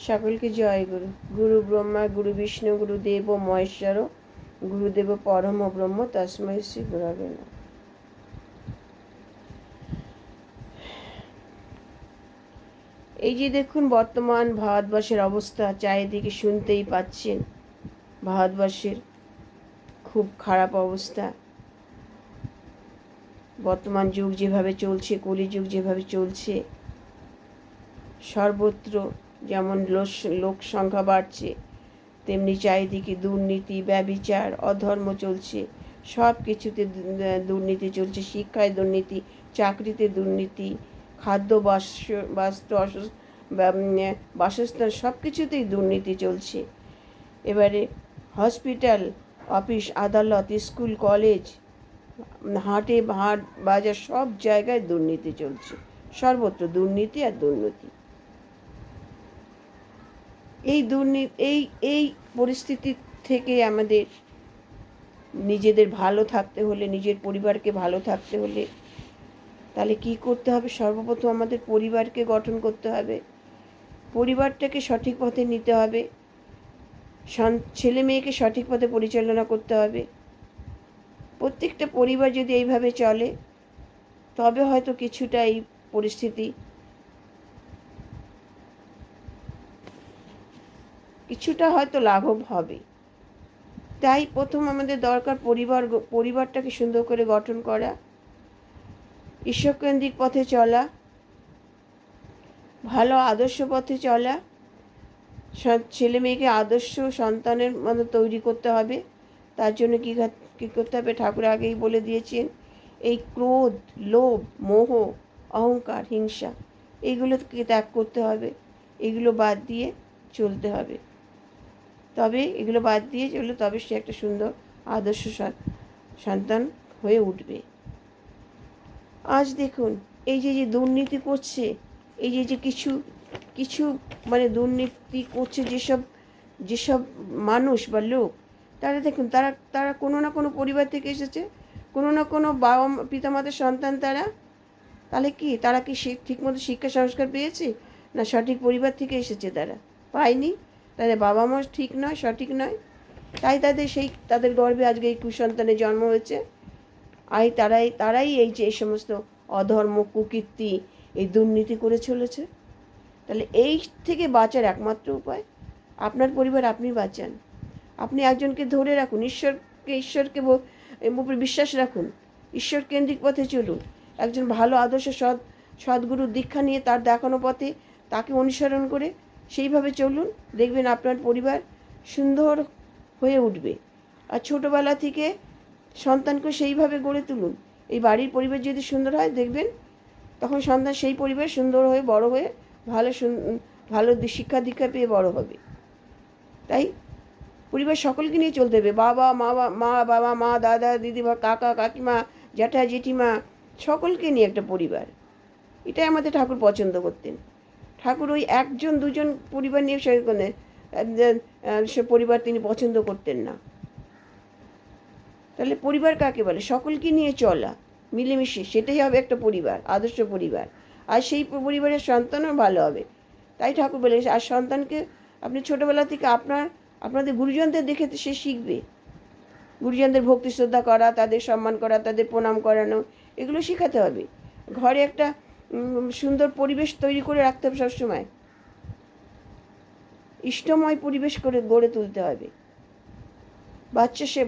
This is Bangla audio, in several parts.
সকলকে জয় গুরু। গুরু ব্রহ্মা, গুরু বিষ্ণু, গুরুদেব মহেশ্বর, গুরুদেব পরম ব্রহ্ম, তস্মৈ শ্রী গুরবে নমঃ। এই যে দেখুন বর্তমান ভারতবর্ষের অবস্থা, চারিদিকে শুনতেই পাচ্ছেন ভারতবর্ষের খুব খারাপ অবস্থা। বর্তমান যুগ যেভাবে চলছে, কলিযুগ যেভাবে চলছে, সর্বত্র যেমন লোক সংখ্যা বাড়ছে, তেমনি চারিদিকে দুর্নীতি, ব্যভিচার, অধর্ম চলছে। সব কিছুতে দুর্নীতি চলছে। শিক্ষায় দুর্নীতি, চাকরিতে দুর্নীতি, খাদ্য বাসস্থান সব কিছুতেই দুর্নীতি চলছে। এবারে হসপিটাল, অফিস, আদালত, স্কুল, কলেজ, হাট বাজার সব জায়গায় দুর্নীতি চলছে। সর্বত্র দুর্নীতি আর দুর্নীতি। এই পরিস্থিতি থেকে আমাদের নিজেদের ভালো থাকতে হলে, নিজের পরিবারকে ভালো থাকতে হলে তাহলে কি করতে হবে? সর্বপ্রথম আমাদের পরিবারকে গঠন করতে হবে, পরিবারটাকে সঠিক পথে নিতে হবে, ছেলে মেয়েকে সঠিক পথে পরিচালনা করতে হবে। প্রত্যেকটা পরিবার যদি এইভাবে চলে তবে হয়তো কিছুটা এই পরিস্থিতি কিছুটা হয়তো লাঘব হবে। তাই প্রথম আমাদের দরকার পরিবারটাকে সুন্দর করে গঠন করা, ঈশ্বরকেন্দ্রিক পথে চলা, ভালো আদর্শ পথে চলা, ছেলে মেয়েকে আদর্শ সন্তানের মতো তৈরি করতে হবে। তার জন্য কী করতে হবে? ঠাকুর আগেই বলে দিয়েছেন, এই ক্রোধ, লোভ, মোহ, অহংকার, হিংসা এইগুলোকে ত্যাগ করতে হবে। এগুলো বাদ দিয়ে চলতে হবে। এগুলো বাদ দিয়ে চললে তবে সে একটা সুন্দর আদর্শ সন্তান হয়ে উঠবে। আজ দেখুন এই যে দুর্নীতি করছে, এই যে কিছু মানে দুর্নীতি করছে যেসব মানুষ বা লোক, তারা দেখুন তারা কোনো না কোনো পরিবার থেকে এসেছে, কোনো না কোনো বাবা পিতামাতার সন্তান তারা। তাহলে তারা কি ঠিকমতো শিক্ষা সংস্কার পেয়েছে? না সঠিক পরিবার থেকে এসেছে তারা? পায়নি। তাদের বাবা মা ঠিক নয়, সঠিক নয়, তাই তাদের গর্ভে আজকে এই কুসন্তানের জন্ম হয়েছে। তারাই এই যে এই সমস্ত অধর্ম, কুকীর্তি, এই দুর্নীতি করে চলেছে। তাহলে এই থেকে বাঁচার একমাত্র উপায়, আপনার পরিবার আপনি বাঁচান। আপনি একজনকে ধরে রাখুন, ঈশ্বরকে উপরে বিশ্বাস রাখুন, ঈশ্বর কেন্দ্রিক পথে চলুন। একজন ভালো আদর্শ সদ্গুরুর দীক্ষা নিয়ে তার দেখানো পথে তাকে অনুসরণ করে সেইভাবে চলুন। দেখবেন আপনার পরিবার সুন্দর হয়ে উঠবে। আর ছোটোবেলা থেকে সন্তানকে সেইভাবে গড়ে তুলুন। এই বাড়ির পরিবেশ যদি সুন্দর হয়, দেখবেন তখন সন্তান সেই পরিবেশ সুন্দর হয়ে বড় হয়ে ভালো শিক্ষা দীক্ষা পেয়ে বড় হবে। তাই পরিবার সকলকে নিয়ে চলতে হবে। বাবা মা, দাদা, দিদি, কাকা, কাকিমা, জ্যাঠা, জেঠিমা সকলকে নিয়ে একটা পরিবার। এটাই আমাদের ঠাকুর পছন্দ করতেন। ঠাকুর ওই একজন দুজন পরিবার নিয়ে সে পরিবার তিনি পছন্দ করতেন না। তাহলে পরিবার কাকে বলে? সকলকে নিয়ে চলা, মিলেমিশে, সেটাই হবে একটা পরিবার, আদর্শ পরিবার। আর সেই পরিবারের সন্তানও ভালো হবে। তাই ঠাকুর বলে, আর সন্তানকে আপনি ছোটোবেলা থেকে আপনাদের গুরুজনদের দেখে সে শিখবে। গুরুজনদের ভক্তি শ্রদ্ধা করা, তাদের সম্মান করা, তাদের প্রণাম করানো, এগুলো শেখাতে হবে। ঘরে একটা সুন্দর পরিবেশ তৈরি করে রাখতে হবে সবসময়। ইষ্টময় পরিবেশ করে গড়ে তুলতে হবে।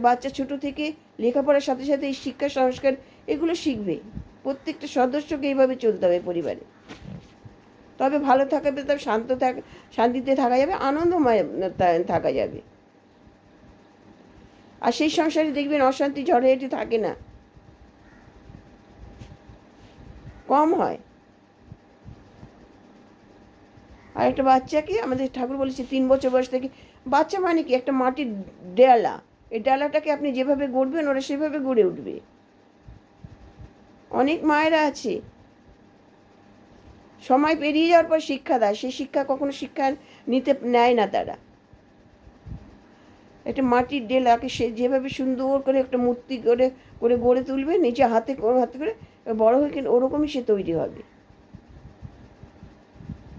বাচ্চা ছোট থেকে লেখাপড়ার সাথে সাথে এই শিক্ষা সংস্কার এগুলো শিখবে। প্রত্যেকটা সদস্যকে এইভাবে চলতে হবে পরিবারে। তবে ভালো থাকবে, তবে শান্তিতে থাকা যাবে, আনন্দময় থাকা যাবে। আর সেই সংসারে দেখবেন অশান্তি ঝড়েঝাটি থাকে না, কম হয়। আর একটা বাচ্চাকে আমাদের ঠাকুর বলেছে 3 বছর বয়স থেকে, বাচ্চা মানে কি একটা মাটির ডেলা, এই ডেলাটাকে আপনি যেভাবে গড়বেন ওরা সেভাবে গড়ে উঠবে। অনেক মায়েরা আছে সময় পেরিয়ে যাওয়ার পর শিক্ষা দেয়, সেই শিক্ষা কখনো নিতে নেয় না তারা। একটা মাটির ডেলাকে সে যেভাবে সুন্দর করে একটা মূর্তি করে করে গড়ে তুলবে, নিচে হাতে করে বড় হয়ে ওরকমই সে তৈরি হবে।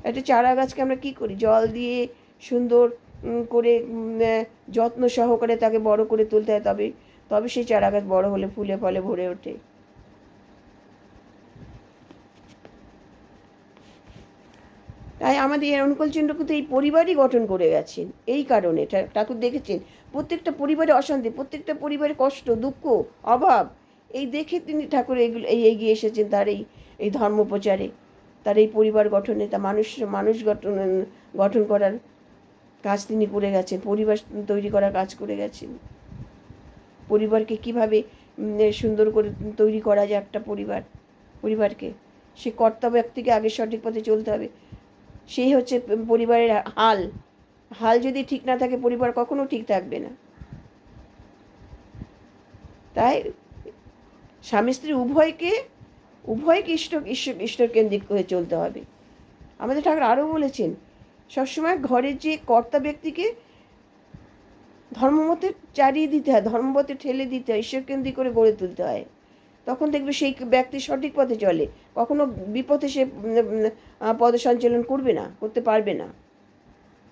একটা চারা গাছকে আমরা কী করি, জল দিয়ে সুন্দর করে যত্ন সহকারে তাকে বড় করে তুলতে হয়, তবে তবে সেই চারা গাছ বড় হলে ফুলে ফলে ভরে ওঠে। তাই আমাদের এই অনুকূলচন্দ্র কিন্তু এই পরিবারই গঠন করে গেছেন। এই কারণে ঠাকুর দেখেছেন প্রত্যেকটা পরিবারে অশান্তি, প্রত্যেকটা পরিবারে কষ্ট, দুঃখ, অভাব, এই দেখে তিনি ঠাকুর এগিয়ে এসেছেন তার এই ধর্ম প্রচারে, তার এই পরিবার গঠনে, তা মানুষ গঠন করার কাজ তিনি করে গেছেন, পরিবার তৈরি করার কাজ করে গেছেন। পরিবারকে কিভাবে সুন্দর করে তৈরি করা যায়, একটা পরিবারকে সে কর্তা ব্যক্তিকে আগে সঠিক পথে চলতে হবে। সেই হচ্ছে পরিবারের হাল যদি ঠিক না থাকে পরিবার কখনো ঠিক থাকবে না। তাই স্বামী স্ত্রী উভয়কে ঈশ্বর কেন্দ্রিক হয়ে চলতে হবে। আমাদের ঠাকুর আরও বলেছেন সবসময় ঘরের যে কর্তা ব্যক্তিকে ধর্মমতে চালিয়ে দিতে হয়, ধর্মমতে ঠেলে দিতে হয়, ঈশ্বরকেন্দ্রিক করে গড়ে তুলতে হয়। তখন দেখবে সেই ব্যক্তি সঠিক পথে চলে, কখনো বিপথে সে পদ সঞ্চালন করতে পারবে না।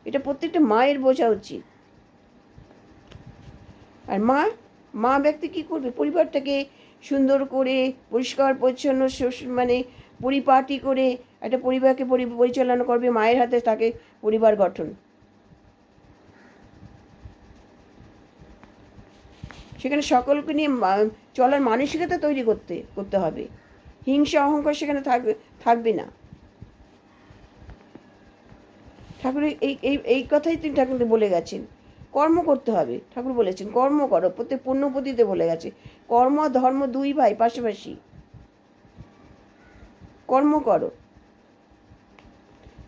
এটা প্রত্যেকটা মায়ের বোঝা উচিত। আর মা ব্যক্তি কী করবে, পরিবারটাকে সুন্দর করে পরিষ্কার পরিচ্ছন্ন মানে পরিপাটি করে একটা পরিবারকে পরিচালনা করবে, মায়ের হাতে থাকে পরিবার গঠন। সেখানে সকলকে নিয়ে চলার মানসিকতা তৈরি করতে হবে। হিংসা অহংকার সেখানে থাকবে না। ঠাকুর এই কথাই তিনি ঠাকুর বলে গেছেন। কর্ম করতে হবে, ঠাকুর বলেছেন কর্ম করো, প্রত্যেক পুণ্যপতিতে বলে গেছে কর্ম ধর্ম দুই ভাই পাশাপাশি, কর্ম করো,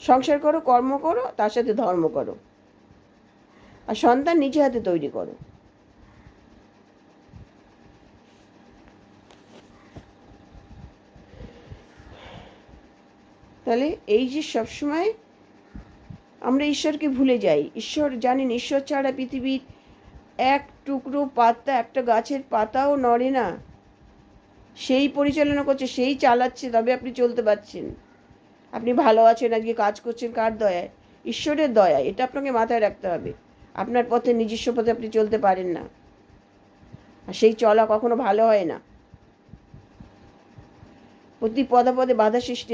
সংসার করো, কর্ম করো, তার সাথে ধর্ম করো, আর সন্তান নিজে হাতে তৈরি করো। তাহলে এই যে সবসময় আমরা ঈশ্বরকে ভুলে যাই, ঈশ্বর জানেন ঈশ্বর ছাড়া পৃথিবীর এক টুকরো পাতা, একটা গাছের পাতাও নড়ে না। সেই পরিচালনা করছে, সেই চালাচ্ছে, তবে আপনি চলতে পারছেন। আপনি ভালো আছেন, আজকে কাজ করছেন কার দয়ায়? ঈশ্বরের দয়ায়। এটা আপনাকে মাথায় রাখতে হবে। আপনার পথে নিজস্ব পথে আপনি চলতে পারেন না, আর সেই চলা কখনো ভালো হয় না। প্রতি পদে বাধা সৃষ্টি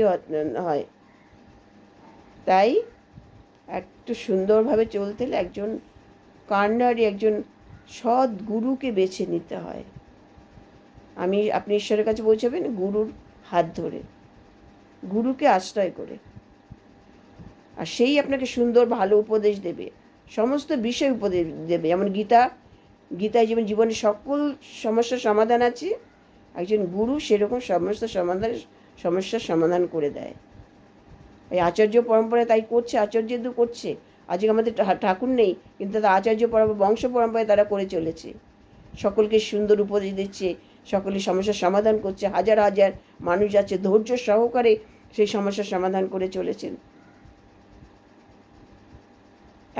হয়। তাই একটু সুন্দরভাবে চলতে হলে একজন কান্নারি, একজন সৎ গুরুকে বেছে নিতে হয়। আপনি ঈশ্বরের কাছে পৌঁছাবেন গুরুর হাত ধরে, গুরুকে আশ্রয় করে, আর সেই আপনাকে সুন্দর ভালো উপদেশ দেবে, সমস্ত বিষয় উপদেশ দেবে। যেমন গীতায় যেমন জীবনের সকল সমস্যার সমাধান আছে, একজন গুরু সেরকম সমস্ত সমস্যার সমাধান করে দেয়। এই আচার্য পরম্পরায় তাই করছে, আচার্যদের করছে। আজকে আমাদের ঠাকুর নেই, কিন্তু তাদের আচার্য পরম্পরা, বংশ পরম্পরায় তারা করে চলেছে। সকলকে সুন্দর উপদেশ দিচ্ছে, সকলের সমস্যার সমাধান করছে। হাজার হাজার মানুষ যাচ্ছে, ধৈর্য সহকারে সেই সমস্যার সমাধান করে চলেছেন।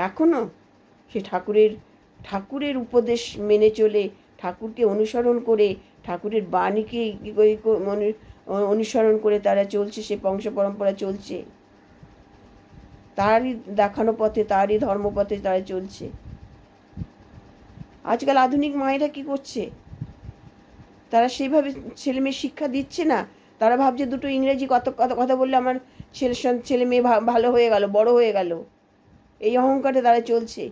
এখনও সে ঠাকুরের উপদেশ মেনে চলে, ঠাকুরকে অনুসরণ করে, ঠাকুরের বাণীকে অনুসরণ করে তারা চলছে, সে বংশ পরম্পরা চলছে। তারই দেখানো পথে, তারই ধর্মপথে তারা চলছে। আজকাল আধুনিক মায়েরা কি করছে, তারা সেইভাবে ছেলে মেয়ে শিক্ষা দিচ্ছে না। তারা ভাবছে দুটো ইংরেজি কথা বললে আমার ছেলে মেয়ে ভালো হয়ে গেল, বড় হয়ে গেল। এই অহংকারে তারা চলছে।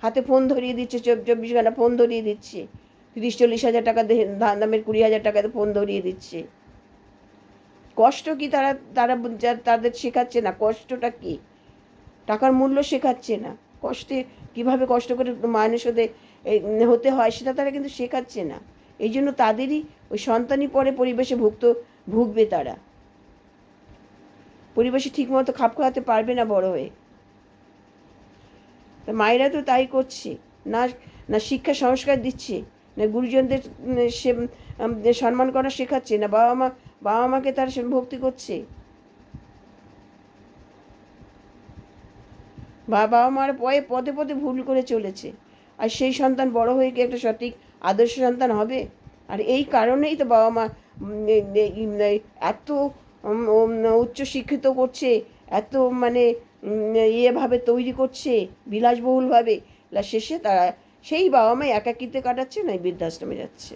হাতে ফোন ধরিয়ে দিচ্ছে, 24 ঘন্টা ফোন ধরিয়ে দিচ্ছে। 30-40 হাজার টাকা দামের 20,000 টাকাতে ফোন ধরিয়ে দিচ্ছে। কষ্ট কি তাদের শেখাচ্ছে না? কষ্টটা কি? টাকার মূল্য শেখাচ্ছে না। কিভাবে কষ্ট করে মানুষ হতে হয় সেটা তারা কিন্তু শেখাচ্ছে না। এই জন্য তাদেরই ওই সন্তানই পরে পরিবেশে ভুগবে। তারা পরিবেশে ঠিকমতো খাপ খাওয়াতে পারবে না বড় হয়ে। তা মায়েরা তো তাই করছে, না শিক্ষা সংস্কার দিচ্ছে, না গুরুজনদের সম্মান করা শেখাচ্ছে, না বাবা মাকে তারা ভক্তি করছে। বাবা মার পদে পদে ভুল করে চলেছে, আর সেই সন্তান বড় হয়ে কি একটা সঠিক আদর্শ সন্তান হবে? আর এই কারণেই তো বাবা মা এত উচ্চ শিক্ষিত করছে, এত মানে ইয়েভাবে তৈরি করছে বিলাসবহুলভাবে, শেষে তারা সেই বাবা মা একাকিত্বে কাটাচ্ছে, না বৃদ্ধাশ্রমে যাচ্ছে।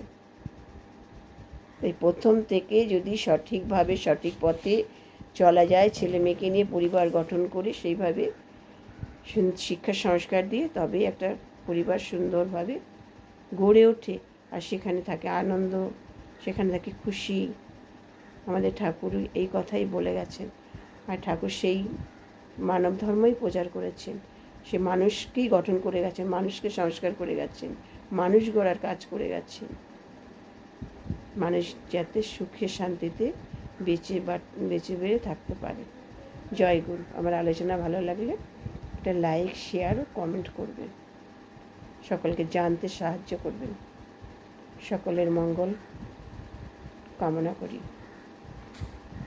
তাই প্রথম থেকে যদি সঠিকভাবে সঠিক পথে চলা যায়, ছেলে মেয়েকে নিয়ে পরিবার গঠন করে সেইভাবে শিক্ষা সংস্কার দিয়ে, তবে একটা পরিবার সুন্দরভাবে গড়ে ওঠে, আর সেখানে থাকে আনন্দ, সেখানে থাকে খুশি। আমাদের ঠাকুর এই কথাই বলে গেছেন, আর ঠাকুর সেই মানব ধর্মই প্রচার করেছেন। সে মানুষকেই গঠন করে গেছেন, মানুষকে সংস্কার করে গেছেন, মানুষ গড়ার কাজ করে গেছেন, মানুষ যাতে সুখে শান্তিতে বেঁচে বেড়ে থাকতে পারে। জয় গুরু। আমার আলোচনা ভালো লাগলে একটা লাইক, শেয়ার ও কমেন্ট করবেন, সকলকে জানতে সাহায্য করবেন। সকলের মঙ্গল কামনা করি।